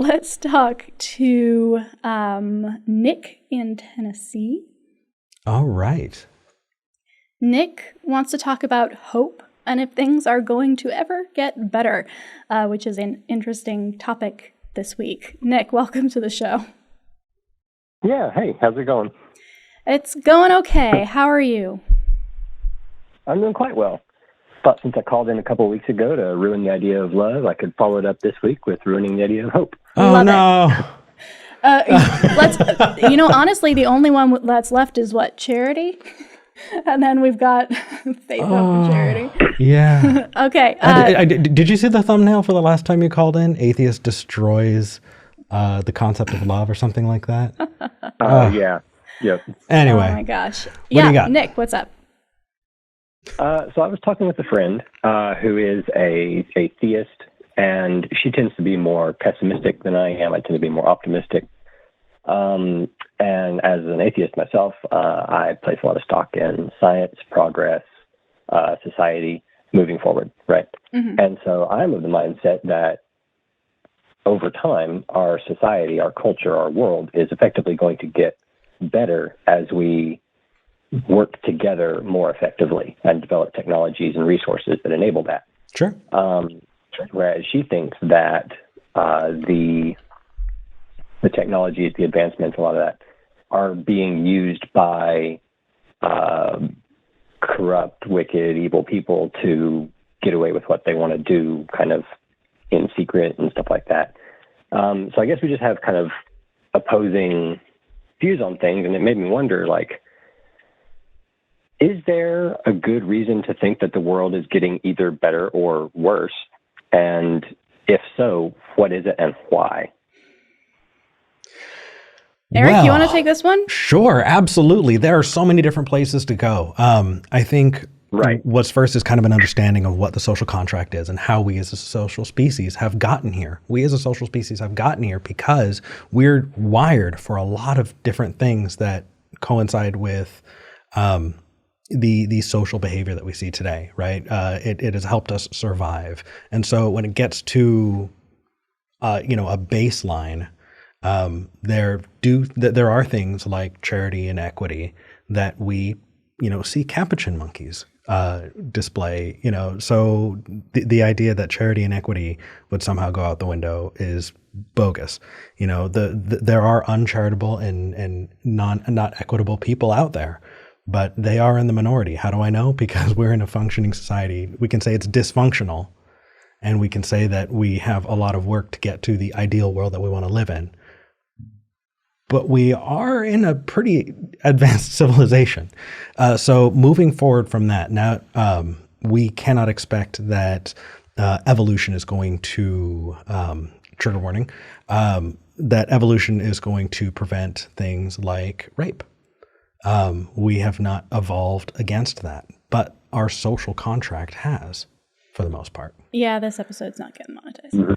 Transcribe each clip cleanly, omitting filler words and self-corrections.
let's talk to Nick in Tennessee. All right. Nick wants to talk about hope and if things are going to ever get better, which is an interesting topic this week. Nick, welcome to the show. Yeah, hey, how's it going? It's going okay. How are you? I'm doing quite well. Thought since I called in a couple of weeks ago to ruin the idea of love, I could follow it up this week with ruining the idea of hope. Oh, Love no. Let's, honestly, the only one that's left is what? Charity? And then we've got faith, hope, and charity. Yeah. Okay. Did you see the thumbnail for the last time you called in? Atheist destroys the concept of love or something like that? Yeah. Yep. Anyway. Oh, my gosh. What do you got? Nick, what's up? So I was talking with a friend who is a theist, and she tends to be more pessimistic than I am. I tend to be more optimistic. And as an atheist myself, I place a lot of stock in science, progress, society, moving forward, right? Mm-hmm. And so I'm of the mindset that over time, our society, our culture, our world is effectively going to get better as we work together more effectively and develop technologies and resources that enable that. Sure. Whereas she thinks that the technologies, the advancements, a lot of that, are being used by corrupt, wicked, evil people to get away with what they want to do, kind of in secret and stuff like that. So I guess we just have kind of opposing views on things, and it made me wonder, like, is there a good reason to think that the world is getting either better or worse? And if so, what is it and why? Eric, you want to take this one? Sure, absolutely. There are so many different places to go. I think what's first is kind of an understanding of what the social contract is and how we as a social species have gotten here. We as a social species have gotten here because we're wired for a lot of different things that coincide with the social behavior that we see today, right? It has helped us survive. And so when it gets to, a baseline, there are things like charity and equity that we, see capuchin monkeys display, so the idea that charity and equity would somehow go out the window is bogus. There are uncharitable and not equitable people out there, but they are in the minority. How do I know? Because we're in a functioning society. We can say it's dysfunctional, and we can say that we have a lot of work to get to the ideal world that we want to live in. But we are in a pretty advanced civilization. So moving forward from that, now we cannot expect that evolution is going to, trigger warning, that evolution is going to prevent things like rape. We have not evolved against that, but our social contract has, for the most part. Yeah, this episode's not getting monetized.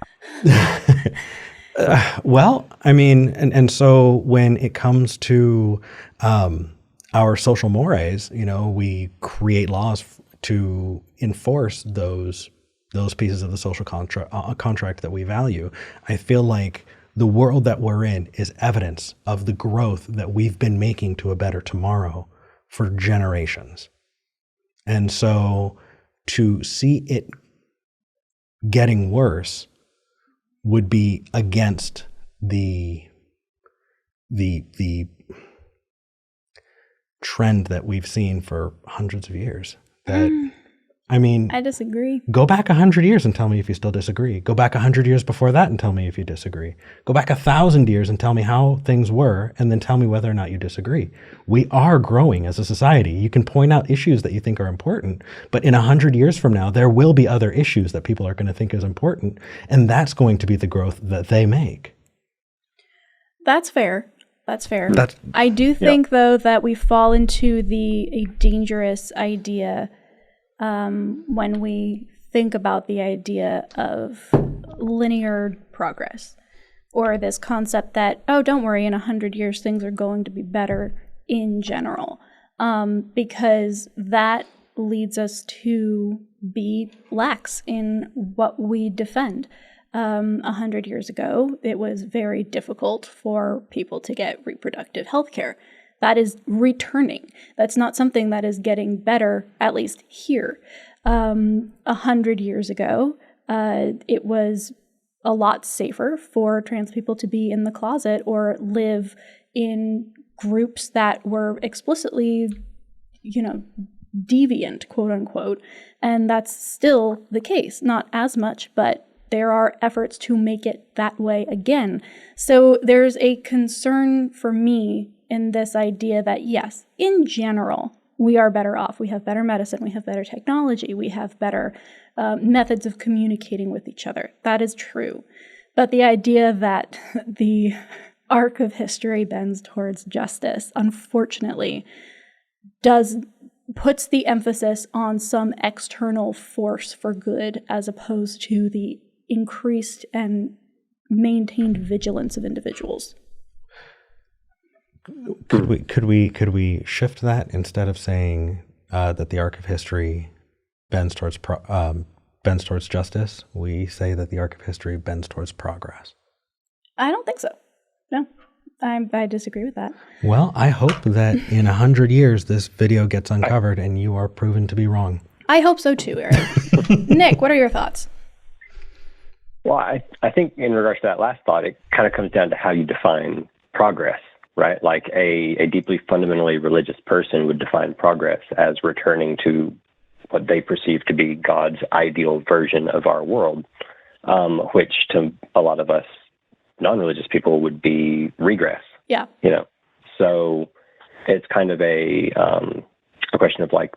Well, I mean, and so when it comes to our social mores, we create laws to enforce those pieces of the social contract that we value. I feel like the world that we're in is evidence of the growth that we've been making to a better tomorrow for generations. And so to see it getting worse would be against the trend that we've seen for hundreds of years. I disagree. Go back 100 years and tell me if you still disagree. Go back 100 years before that and tell me if you disagree. Go back 1,000 years and tell me how things were, and then tell me whether or not you disagree. We are growing as a society. You can point out issues that you think are important, but in 100 years from now, there will be other issues that people are going to think is important, and that's going to be the growth that they make. That's fair. I do think, though, that we fall into a dangerous idea when we think about the idea of linear progress, or this concept that, oh, don't worry, in 100 years things are going to be better in general, because that leads us to be lax in what we defend. 100 years ago, it was very difficult for people to get reproductive health care. That is returning. That's not something that is getting better, at least here. 100 years ago, it was a lot safer for trans people to be in the closet or live in groups that were explicitly, deviant, quote unquote. And that's still the case. Not as much, but there are efforts to make it that way again. So there's a concern for me in this idea that, yes, in general, we are better off. We have better medicine. We have better technology. We have better methods of communicating with each other. That is true. But the idea that the arc of history bends towards justice, unfortunately, puts the emphasis on some external force for good as opposed to the increased and maintained vigilance of individuals. Could we shift that instead of saying that the arc of history bends towards justice? We say that the arc of history bends towards progress. I don't think so. No, I disagree with that. Well, I hope that in 100 years this video gets uncovered and you are proven to be wrong. I hope so too, Eric. Nick, what are your thoughts? Well, I think in regards to that last thought, it kind of comes down to how you define progress. Right? Like a deeply fundamentally religious person would define progress as returning to what they perceive to be God's ideal version of our world, which to a lot of us non-religious people would be regress. Yeah. So it's kind of a question of like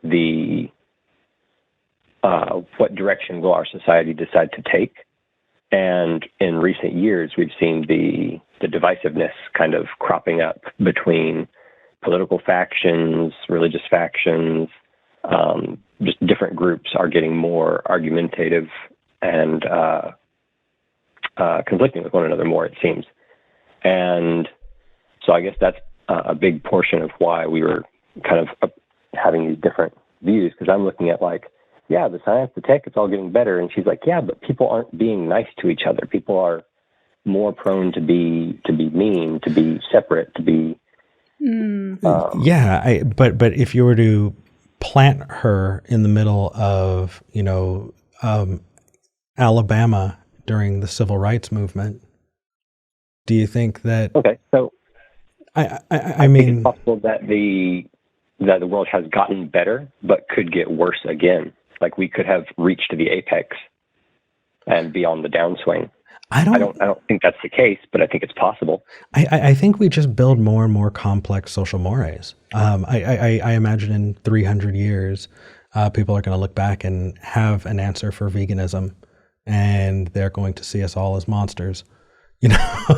what direction will our society decide to take? And in recent years, we've seen the divisiveness kind of cropping up between political factions, religious factions, just different groups are getting more argumentative and conflicting with one another more, it seems. And so I guess that's a big portion of why we were kind of having these different views, because I'm looking at like, yeah, the science, the tech, it's all getting better. And she's like, yeah, but people aren't being nice to each other. People are more prone to be mean, to be separate, to be. But if you were to plant her in the middle of Alabama during the civil rights movement, do you think that? Okay, so I mean, it's possible that the world has gotten better, but could get worse again. Like we could have reached the apex and be on the downswing. I don't think that's the case, but I think it's possible. I think we just build more and more complex social mores. I imagine in 300 years, people are going to look back and have an answer for veganism, and they're going to see us all as monsters,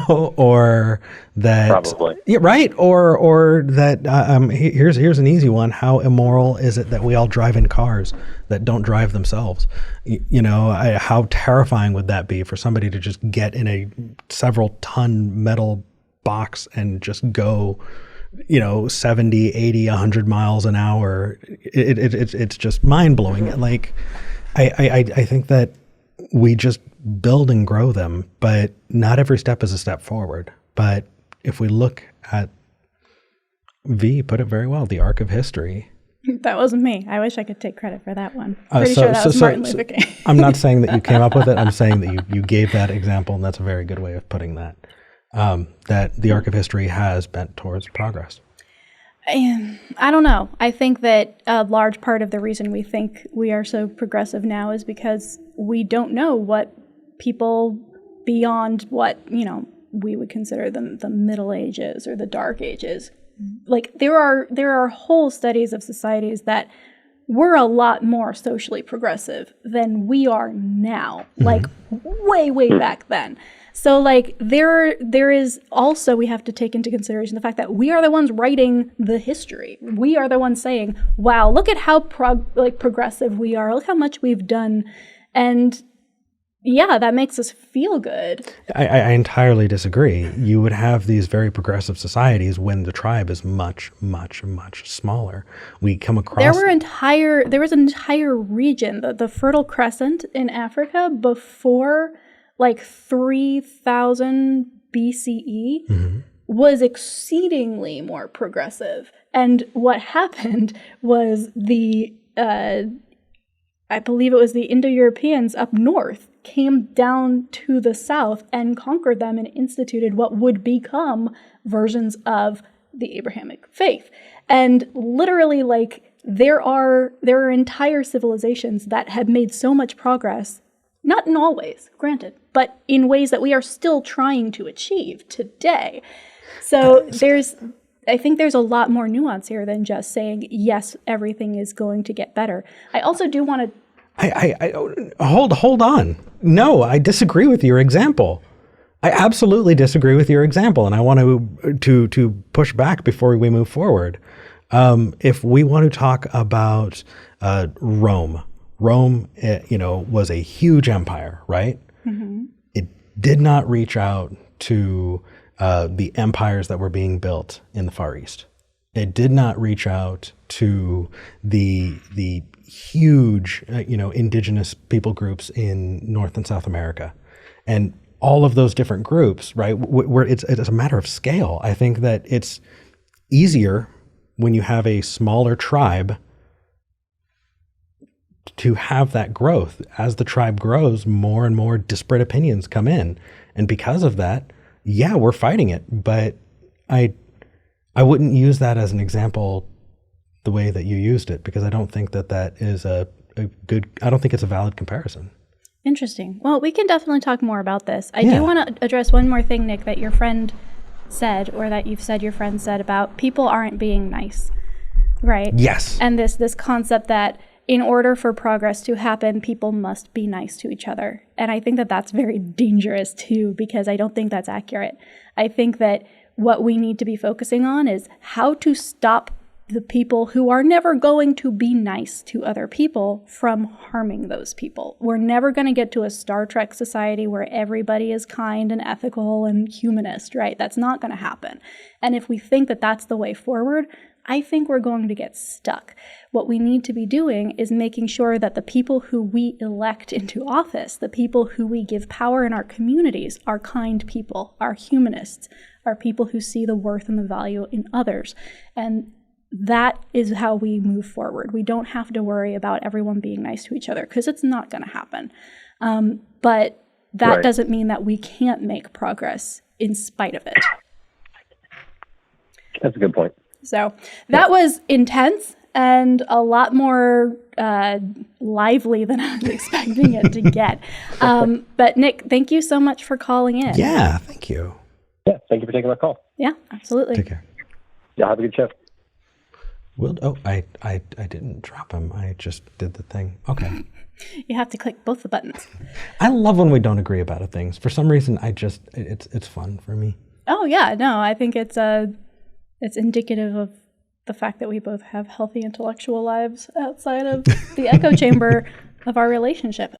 or that probably, yeah, right, or that here's an easy one. How immoral is it that we all drive in cars that don't drive themselves? How terrifying would that be for somebody to just get in a several ton metal box and just go 70, 80, 100 miles an hour? It's just mind blowing. Like I think that we just build and grow them, but not every step is a step forward. But if we look at V put it very well, the arc of history. That wasn't me. I wish I could take credit for that one. Pretty sure that was Martin Luther King. I'm not saying that you came up with it. I'm saying that you gave that example, and that's a very good way of putting that. That the arc of history has bent towards progress. I don't know. I think that a large part of the reason we think we are so progressive now is because we don't know what people beyond what, we would consider the Middle Ages or the Dark Ages. Like there are whole studies of societies that were a lot more socially progressive than we are now, like way back then. So like there is also, we have to take into consideration the fact that we are the ones writing the history. We are the ones saying, wow, look at how progressive we are. Look how much we've done. And yeah, that makes us feel good. I entirely disagree. You would have these very progressive societies when the tribe is much, much, much smaller. We come across... There was an entire region, the Fertile Crescent in Africa, before like 3000 BCE, was exceedingly more progressive. And what happened was I believe it was the Indo-Europeans up north came down to the south and conquered them and instituted what would become versions of the Abrahamic faith. And literally, like, there are entire civilizations that have made so much progress, not in all ways, granted, but in ways that we are still trying to achieve today. So I think there's a lot more nuance here than just saying, yes, everything is going to get better. I also do want to... Hold on. No, I disagree with your example. I absolutely disagree with your example, and I want to push back before we move forward. If we want to talk about Rome was a huge empire, right? Mm-hmm. It did not reach out to the empires that were being built in the Far East. It did not reach out to the huge, indigenous people groups in North and South America, and all of those different groups, right? Where it's a matter of scale. I think that it's easier when you have a smaller tribe to have that growth. As the tribe grows, more and more disparate opinions come in, and because of that, yeah, we're fighting it. But I wouldn't use that as an example the way that you used it, because I don't think that is I don't think it's a valid comparison. Interesting. Well, we can definitely talk more about this. I do want to address one more thing, Nick, that your friend said, or that you've said your friend said about people aren't being nice, right? Yes. And this concept that in order for progress to happen, people must be nice to each other. And I think that that's very dangerous too, because I don't think that's accurate. I think that what we need to be focusing on is how to stop the people who are never going to be nice to other people from harming those people. We're never going to get to a Star Trek society where everybody is kind and ethical and humanist, right? That's not going to happen. And if we think that that's the way forward, I think we're going to get stuck. What we need to be doing is making sure that the people who we elect into office, the people who we give power in our communities, are kind people, are humanists, are people who see the worth and the value in others. And that is how we move forward. We don't have to worry about everyone being nice to each other, because it's not going to happen. But that doesn't mean that we can't make progress in spite of it. That's a good point. So that was intense and a lot more lively than I was expecting it to get. But Nick, thank you so much for calling in. Yeah, thank you. Yeah, thank you for taking my call. Yeah, absolutely. Take care. Yeah, have a good show. I didn't drop him. I just did the thing. Okay. You have to click both the buttons. I love when we don't agree about things. For some reason, it's fun for me. Oh yeah, no, I think it's indicative of the fact that we both have healthy intellectual lives outside of the echo chamber of our relationship.